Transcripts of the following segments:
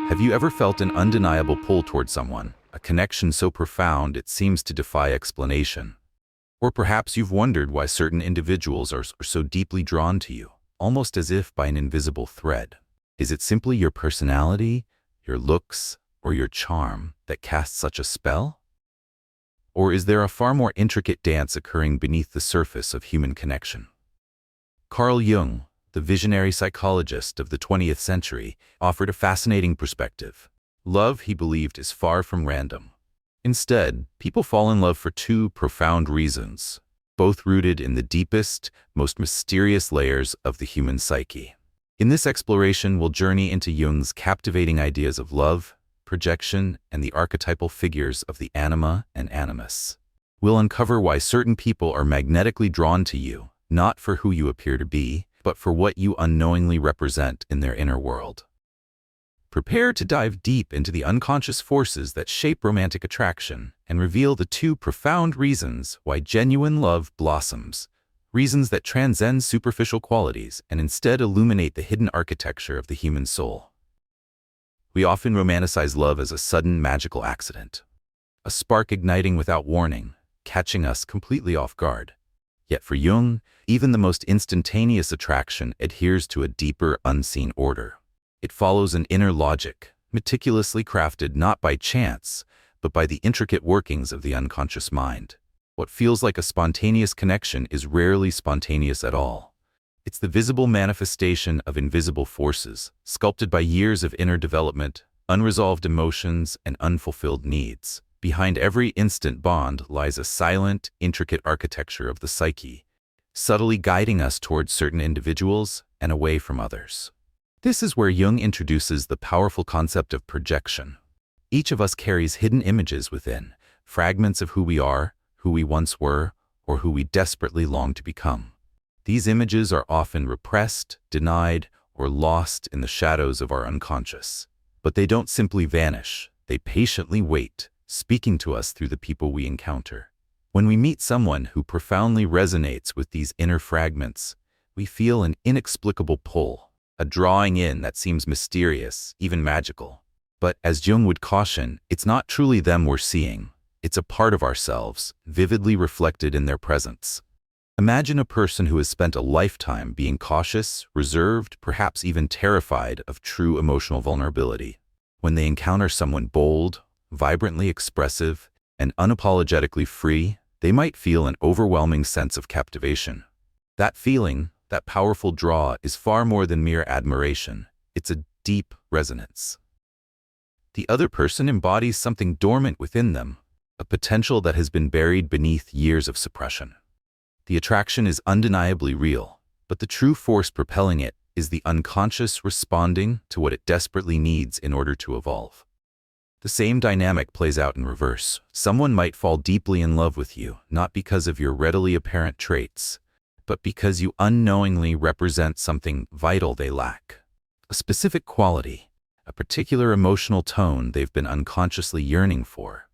Have you ever felt an undeniable pull toward someone, a connection so profound it seems to defy explanation? Or perhaps you've wondered why certain individuals are so deeply drawn to you, almost as if by an invisible thread. Is it simply your personality, your looks, or your charm that casts such a spell? Or is there a far more intricate dance occurring beneath the surface of human connection? Carl Jung, the visionary psychologist of the 20th century, offered a fascinating perspective. Love, he believed, is far from random. Instead, people fall in love for two profound reasons, both rooted in the deepest, most mysterious layers of the human psyche. In this exploration, we'll journey into Jung's captivating ideas of love, projection, and the archetypal figures of the anima and animus. We'll uncover why certain people are magnetically drawn to you, not for who you appear to be, but for what you unknowingly represent in their inner world. Prepare to dive deep into the unconscious forces that shape romantic attraction and reveal the two profound reasons why genuine love blossoms, reasons that transcend superficial qualities and instead illuminate the hidden architecture of the human soul. We often romanticize love as a sudden magical accident, a spark igniting without warning, catching us completely off guard. Yet for Jung, even the most instantaneous attraction adheres to a deeper, unseen order. It follows an inner logic, meticulously crafted not by chance, but by the intricate workings of the unconscious mind. What feels like a spontaneous connection is rarely spontaneous at all. It's the visible manifestation of invisible forces, sculpted by years of inner development, unresolved emotions, and unfulfilled needs. Behind every instant bond lies a silent, intricate architecture of the psyche, subtly guiding us towards certain individuals and away from others. This is where Jung introduces the powerful concept of projection. Each of us carries hidden images within, fragments of who we are, who we once were, or who we desperately long to become. These images are often repressed, denied, or lost in the shadows of our unconscious. But they don't simply vanish, they patiently wait, speaking to us through the people we encounter. When we meet someone who profoundly resonates with these inner fragments, we feel an inexplicable pull, a drawing in that seems mysterious, even magical. But as Jung would caution, it's not truly them we're seeing. It's a part of ourselves, vividly reflected in their presence. Imagine a person who has spent a lifetime being cautious, reserved, perhaps even terrified of true emotional vulnerability. When they encounter someone bold, vibrantly expressive, and unapologetically free, they might feel an overwhelming sense of captivation. That feeling, that powerful draw, is far more than mere admiration. It's a deep resonance. The other person embodies something dormant within them, a potential that has been buried beneath years of suppression. The attraction is undeniably real, but the true force propelling it is the unconscious responding to what it desperately needs in order to evolve. The same dynamic plays out in reverse. Someone might fall deeply in love with you, not because of your readily apparent traits, but because you unknowingly represent something vital they lack. A specific quality, a particular emotional tone they've been unconsciously yearning for.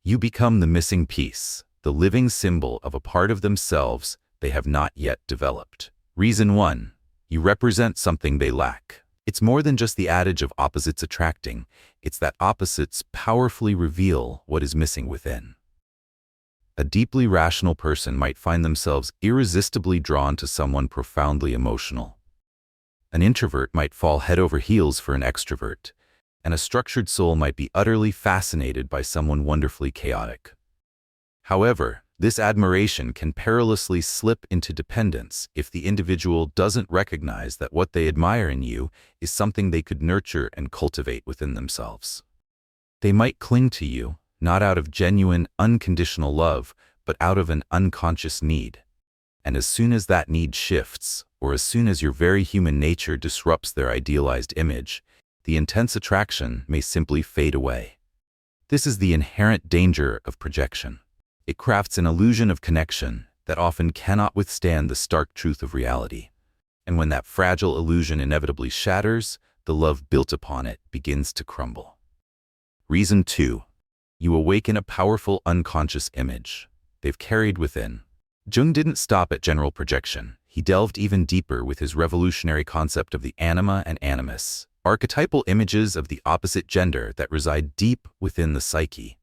You become the missing piece, the living symbol of a part of themselves they have not yet developed. Reason 1. You represent something they lack. It's more than just the adage of opposites attracting. It's that opposites powerfully reveal what is missing within. A deeply rational person might find themselves irresistibly drawn to someone profoundly emotional. An introvert might fall head over heels for an extrovert, and a structured soul might be utterly fascinated by someone wonderfully chaotic. However, this admiration can perilously slip into dependence if the individual doesn't recognize that what they admire in you is something they could nurture and cultivate within themselves. They might cling to you, not out of genuine, unconditional love, but out of an unconscious need. And as soon as that need shifts, or as soon as your very human nature disrupts their idealized image, the intense attraction may simply fade away. This is the inherent danger of projection. It crafts an illusion of connection that often cannot withstand the stark truth of reality. And when that fragile illusion inevitably shatters, the love built upon it begins to crumble. Reason 2. You awaken a powerful unconscious image they've carried within. Jung didn't stop at general projection. He delved even deeper with his revolutionary concept of the anima and animus, archetypal images of the opposite gender that reside deep within the psyche.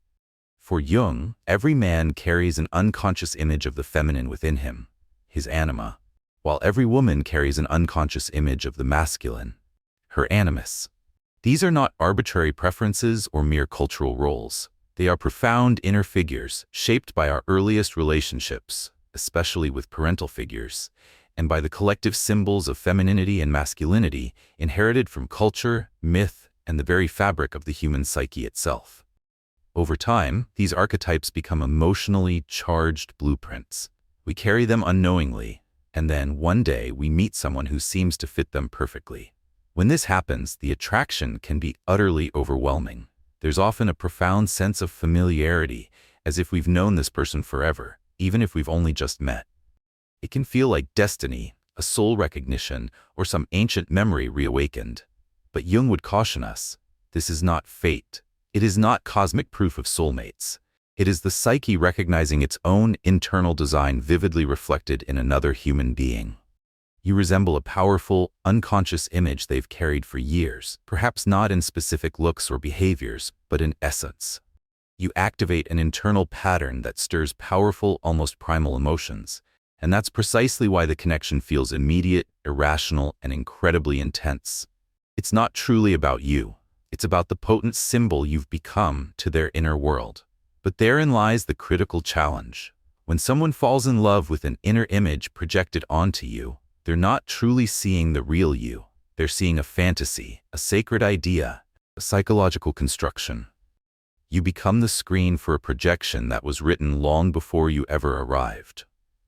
For Jung, every man carries an unconscious image of the feminine within him, his anima, while every woman carries an unconscious image of the masculine, her animus. These are not arbitrary preferences or mere cultural roles. They are profound inner figures shaped by our earliest relationships, especially with parental figures, and by the collective symbols of femininity and masculinity inherited from culture, myth, and the very fabric of the human psyche itself. Over time, these archetypes become emotionally charged blueprints. We carry them unknowingly, and then one day we meet someone who seems to fit them perfectly. When this happens, the attraction can be utterly overwhelming. There's often a profound sense of familiarity, as if we've known this person forever, even if we've only just met. It can feel like destiny, a soul recognition, or some ancient memory reawakened. But Jung would caution us, this is not fate. It is not cosmic proof of soulmates. It is the psyche recognizing its own internal design vividly reflected in another human being. You resemble a powerful, unconscious image they've carried for years, perhaps not in specific looks or behaviors, but in essence. You activate an internal pattern that stirs powerful, almost primal emotions, and that's precisely why the connection feels immediate, irrational, and incredibly intense. It's not truly about you. It's about the potent symbol you've become to their inner world. But therein lies the critical challenge. When someone falls in love with an inner image projected onto you, they're not truly seeing the real you. They're seeing a fantasy, a sacred idea, a psychological construction. You become the screen for a projection that was written long before you ever arrived.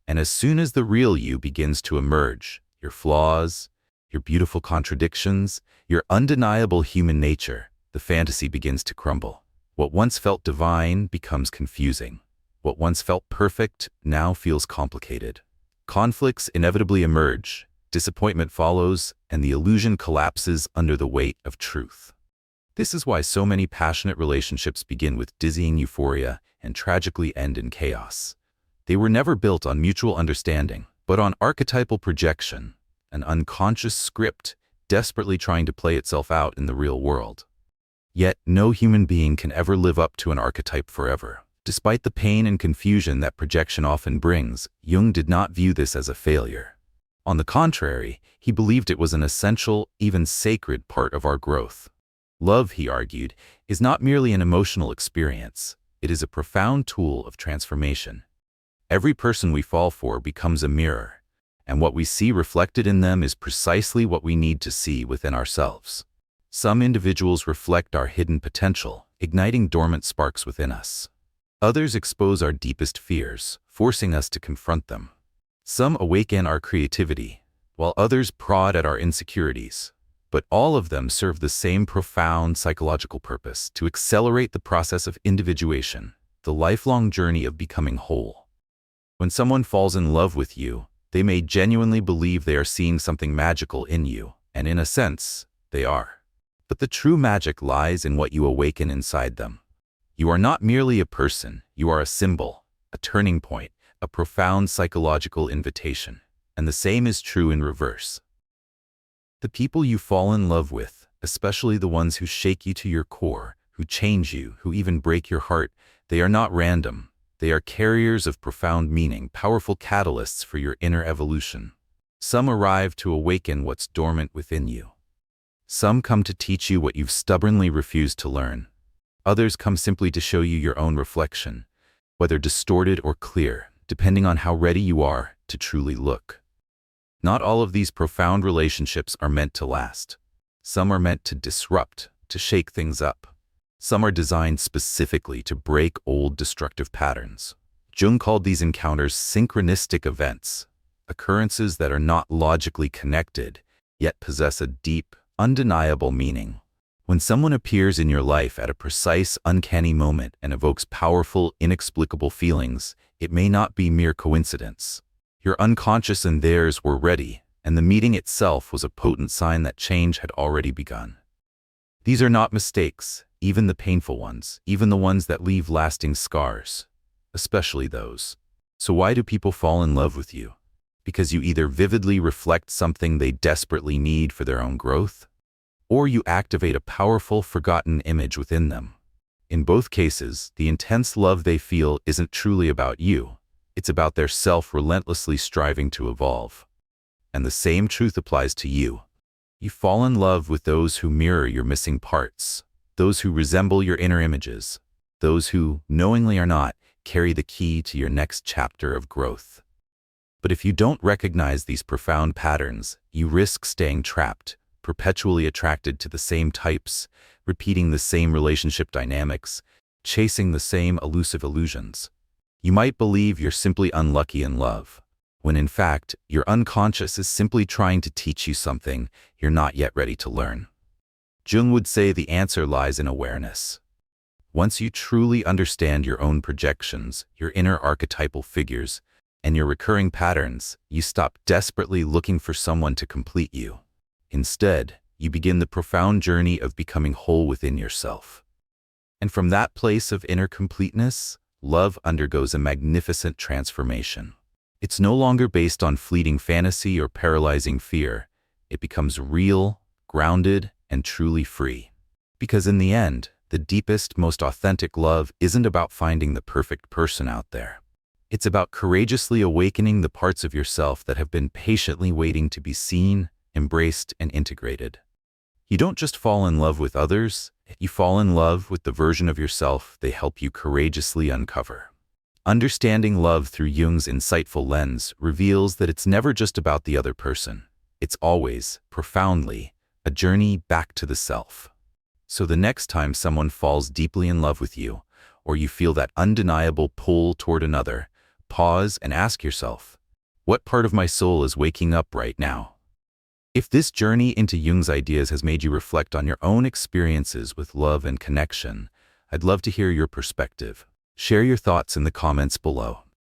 And as soon as the real you begins to emerge, your flaws, your beautiful contradictions, your undeniable human nature, the fantasy begins to crumble. What once felt divine becomes confusing. What once felt perfect now feels complicated. Conflicts inevitably emerge, disappointment follows, and the illusion collapses under the weight of truth. This is why so many passionate relationships begin with dizzying euphoria and tragically end in chaos. They were never built on mutual understanding, but on archetypal projection, an unconscious script desperately trying to play itself out in the real world. Yet, no human being can ever live up to an archetype forever. Despite the pain and confusion that projection often brings, Jung did not view this as a failure. On the contrary, he believed it was an essential, even sacred part of our growth. Love, he argued, is not merely an emotional experience. It is a profound tool of transformation. Every person we fall for becomes a mirror, and what we see reflected in them is precisely what we need to see within ourselves. Some individuals reflect our hidden potential, igniting dormant sparks within us. Others expose our deepest fears, forcing us to confront them. Some awaken our creativity, while others prod at our insecurities. But all of them serve the same profound psychological purpose: to accelerate the process of individuation, the lifelong journey of becoming whole. When someone falls in love with you, they may genuinely believe they are seeing something magical in you, and in a sense, they are. But the true magic lies in what you awaken inside them. You are not merely a person, you are a symbol, a turning point, a profound psychological invitation. And the same is true in reverse. The people you fall in love with, especially the ones who shake you to your core, who change you, who even break your heart, they are not random. They are carriers of profound meaning, powerful catalysts for your inner evolution. Some arrive to awaken what's dormant within you. Some come to teach you what you've stubbornly refused to learn. Others come simply to show you your own reflection, whether distorted or clear, depending on how ready you are to truly look. Not all of these profound relationships are meant to last. Some are meant to disrupt, to shake things up. Some are designed specifically to break old destructive patterns. Jung called these encounters synchronistic events, occurrences that are not logically connected, yet possess a deep, undeniable meaning. When someone appears in your life at a precise, uncanny moment and evokes powerful, inexplicable feelings, it may not be mere coincidence. Your unconscious and theirs were ready, and the meeting itself was a potent sign that change had already begun. These are not mistakes, even the painful ones, even the ones that leave lasting scars, especially those. So why do people fall in love with you? Because you either vividly reflect something they desperately need for their own growth, or you activate a powerful, forgotten image within them. In both cases, the intense love they feel isn't truly about you. It's about their self relentlessly striving to evolve. And the same truth applies to you. You fall in love with those who mirror your missing parts, those who resemble your inner images, those who, knowingly or not, carry the key to your next chapter of growth. But if you don't recognize these profound patterns, you risk staying trapped, perpetually attracted to the same types, repeating the same relationship dynamics, chasing the same elusive illusions. You might believe you're simply unlucky in love, when in fact, your unconscious is simply trying to teach you something you're not yet ready to learn. Jung would say the answer lies in awareness. Once you truly understand your own projections, your inner archetypal figures, and your recurring patterns, you stop desperately looking for someone to complete you. Instead, you begin the profound journey of becoming whole within yourself. And from that place of inner completeness, love undergoes a magnificent transformation. It's no longer based on fleeting fantasy or paralyzing fear. It becomes real, grounded, and truly free. Because in the end, the deepest, most authentic love isn't about finding the perfect person out there. It's about courageously awakening the parts of yourself that have been patiently waiting to be seen, embraced, and integrated. You don't just fall in love with others, you fall in love with the version of yourself they help you courageously uncover. Understanding love through Jung's insightful lens reveals that it's never just about the other person. It's always, profoundly, a journey back to the self. So the next time someone falls deeply in love with you, or you feel that undeniable pull toward another, pause and ask yourself, what part of my soul is waking up right now? If this journey into Jung's ideas has made you reflect on your own experiences with love and connection, I'd love to hear your perspective. Share your thoughts in the comments below.